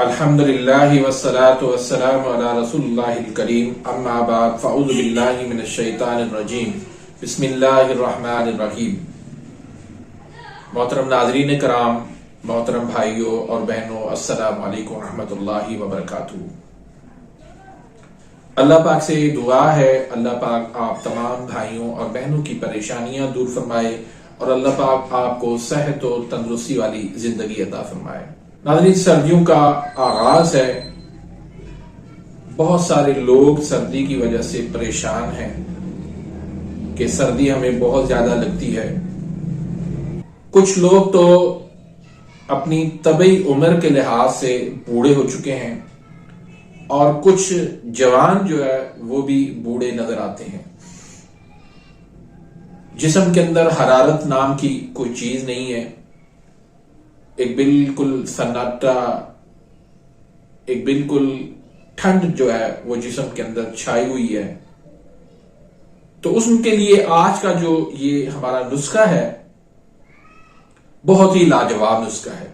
الحمدللہ والصلاة والسلام علی رسول اللہ الکریم اما بعد فاعوذ باللہ من الشیطان الرجیم بسم اللہ الرحمن الرحیم۔ محترم ناظرین کرام، محترم بھائیوں اور بہنوں، السلام علیکم ورحمۃ اللہ وبرکاتہ۔ اللہ پاک سے دعا ہے اللہ پاک آپ تمام بھائیوں اور بہنوں کی پریشانیاں دور فرمائے اور اللہ پاک آپ کو صحت و تندرستی والی زندگی عطا فرمائے۔ ناظرین، سردیوں کا آغاز ہے۔ بہت سارے لوگ سردی کی وجہ سے پریشان ہیں کہ سردی ہمیں بہت زیادہ لگتی ہے۔ کچھ لوگ تو اپنی طبعی عمر کے لحاظ سے بوڑھے ہو چکے ہیں اور کچھ جوان جو ہے وہ بھی بوڑھے نظر آتے ہیں۔ جسم کے اندر حرارت نام کی کوئی چیز نہیں ہے، ایک بالکل سناٹا، ایک بالکل ٹھنڈ جو ہے وہ جسم کے اندر چھائی ہوئی ہے۔ تو اس کے لیے آج کا جو یہ ہمارا نسخہ ہے بہت ہی لاجواب نسخہ ہے،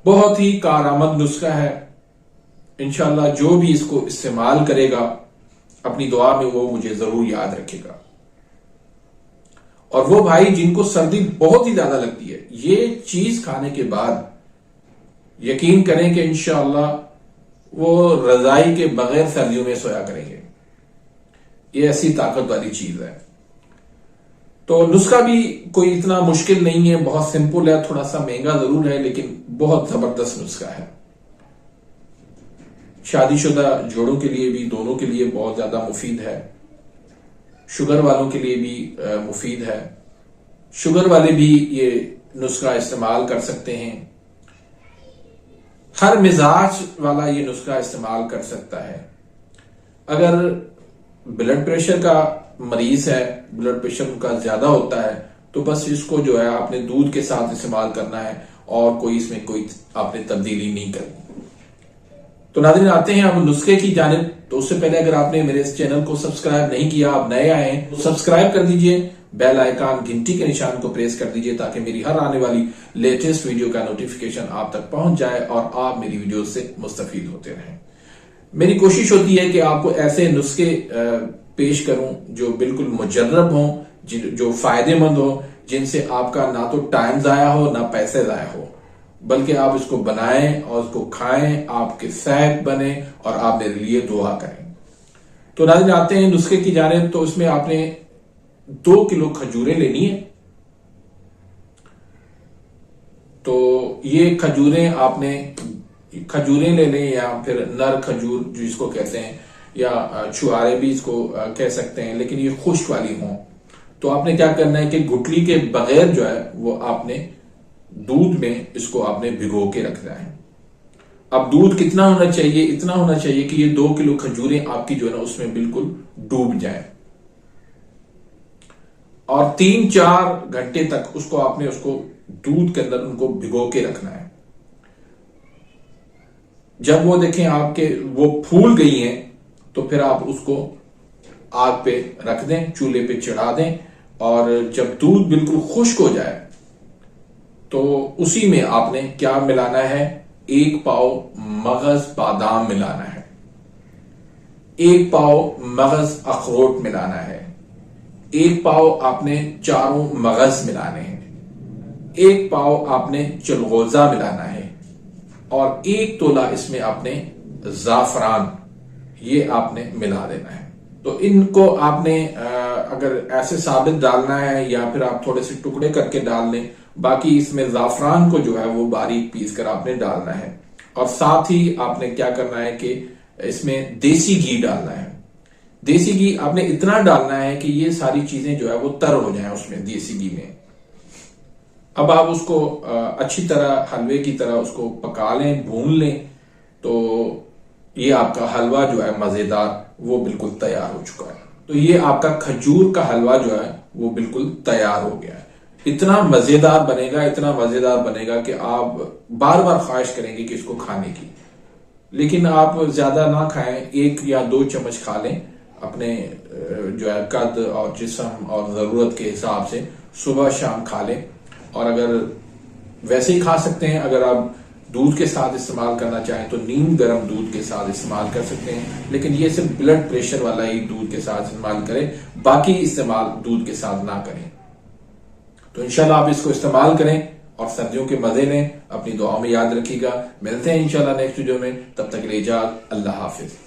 بہت ہی کارآمد نسخہ ہے۔ انشاءاللہ جو بھی اس کو استعمال کرے گا اپنی دعا میں وہ مجھے ضرور یاد رکھے گا۔ اور وہ بھائی جن کو سردی بہت ہی زیادہ لگتی ہے، یہ چیز کھانے کے بعد یقین کریں کہ انشاءاللہ وہ رضائی کے بغیر سردیوں میں سویا کریں گے۔ یہ ایسی طاقت والی چیز ہے۔ تو نسخہ بھی کوئی اتنا مشکل نہیں ہے، بہت سمپل ہے، تھوڑا سا مہنگا ضرور ہے لیکن بہت زبردست نسخہ ہے۔ شادی شدہ جوڑوں کے لیے بھی، دونوں کے لیے بہت زیادہ مفید ہے۔ شوگر والوں کے لیے بھی مفید ہے۔ شوگر والے بھی یہ نسخہ استعمال کر سکتے ہیں۔ ہر مزاج والا یہ نسخہ استعمال کر سکتا ہے۔ اگر بلڈ پریشر کا مریض ہے، بلڈ پریشر ان کا زیادہ ہوتا ہے، تو بس اس کو جو ہے آپ نے دودھ کے ساتھ استعمال کرنا ہے اور کوئی اس میں کوئی آپ نے تبدیلی نہیں کرنی۔ تو ناظرین، آتے ہیں اب نسخے کی جانب۔ تو اس سے پہلے اگر آپ نے میرے اس چینل کو سبسکرائب نہیں کیا، آپ نئے آئے ہیں تو سبسکرائب کر دیجئے، بیل آئیکن گھنٹی کے نشان کو پریس کر دیجئے تاکہ میری ہر آنے والی لیٹسٹ ویڈیو کا نوٹیفیکیشن آپ تک پہنچ جائے اور آپ میری ویڈیو سے مستفید ہوتے رہیں۔ میری کوشش ہوتی ہے کہ آپ کو ایسے نسخے پیش کروں جو بالکل مجرب ہوں، جو فائدے مند ہوں، جن سے آپ کا نہ تو ٹائم ضائع ہو نہ پیسے ضائع ہو، بلکہ آپ اس کو بنائیں اور اس کو کھائیں، آپ کے صحت بنے اور آپ میرے لیے دعا کریں۔ تو ناظرین، آتے ہیں نسخے کی جانب۔ تو اس میں آپ نے 2 کلو کھجوریں لینی ہیں۔ تو یہ کھجوریں آپ نے کھجوریں لے لیں یا پھر نر کھجور جس کو کہتے ہیں، یا چھوارے بھی اس کو کہہ سکتے ہیں، لیکن یہ خشک والی ہوں۔ تو آپ نے کیا کرنا ہے کہ گٹلی کے بغیر جو ہے وہ آپ نے دودھ میں اس کو آپ نے بھگو کے رکھنا ہے۔ اب دودھ کتنا ہونا چاہیے؟ اتنا ہونا چاہیے کہ یہ 2 کلو کھجوریں آپ کی جو ہے نا اس میں بالکل ڈوب جائیں، اور 3-4 گھنٹے تک اس کو آپ نے اس کو دودھ کے اندر ان کو بھگو کے رکھنا ہے۔ جب وہ دیکھیں آپ کے وہ پھول گئی ہیں تو پھر آپ اس کو آگ پہ رکھ دیں، چولہے پہ چڑھا دیں، اور جب دودھ بالکل خشک ہو جائے تو اسی میں آپ نے کیا ملانا ہے؟ 1 پاؤ مغز بادام ملانا ہے، 1 پاؤ مغز اخروٹ ملانا ہے، 1 پاؤ آپ نے چاروں مغز ملانے ہیں، 1 پاؤ آپ نے چلغوزہ ملانا ہے، اور 1 تولہ اس میں آپ نے زعفران یہ آپ نے ملا دینا ہے۔ تو ان کو آپ نے اگر ایسے ثابت ڈالنا ہے یا پھر آپ تھوڑے سے ٹکڑے کر کے ڈال لیں، باقی اس میں زعفران کو جو ہے وہ باریک پیس کر آپ نے ڈالنا ہے، اور ساتھ ہی آپ نے کیا کرنا ہے کہ اس میں دیسی گھی ڈالنا ہے۔ دیسی گھی آپ نے اتنا ڈالنا ہے کہ یہ ساری چیزیں جو ہے وہ تر ہو جائیں اس میں، دیسی گھی میں۔ اب آپ اس کو اچھی طرح حلوے کی طرح اس کو پکا لیں، بھون لیں، تو یہ آپ کا حلوہ جو ہے مزیدار وہ بالکل تیار ہو چکا ہے۔ تو یہ آپ کا کھجور کا حلوہ جو ہے وہ بالکل تیار ہو گیا ہے۔ اتنا مزیدار بنے گا، اتنا مزیدار بنے گا کہ آپ بار بار خواہش کریں گے کہ اس کو کھانے کی۔ لیکن آپ زیادہ نہ کھائیں، 1 یا 2 چمچ کھا لیں اپنے جو ہے قد اور جسم اور ضرورت کے حساب سے، صبح شام کھا لیں۔ اور اگر ویسے ہی کھا سکتے ہیں، اگر آپ دودھ کے ساتھ استعمال کرنا چاہیں تو نیم گرم دودھ کے ساتھ استعمال کر سکتے ہیں، لیکن یہ صرف بلڈ پریشر والا ہی دودھ کے ساتھ استعمال کریں، باقی استعمال دودھ کے ساتھ نہ کریں۔ تو انشاءاللہ آپ اس کو استعمال کریں اور سردیوں کے مزے لیں، اپنی دعاؤں میں یاد رکھیے گا۔ ملتے ہیں انشاءاللہ نیکسٹ ویڈیو میں، تب تک کے لیے اجازت، اللہ حافظ۔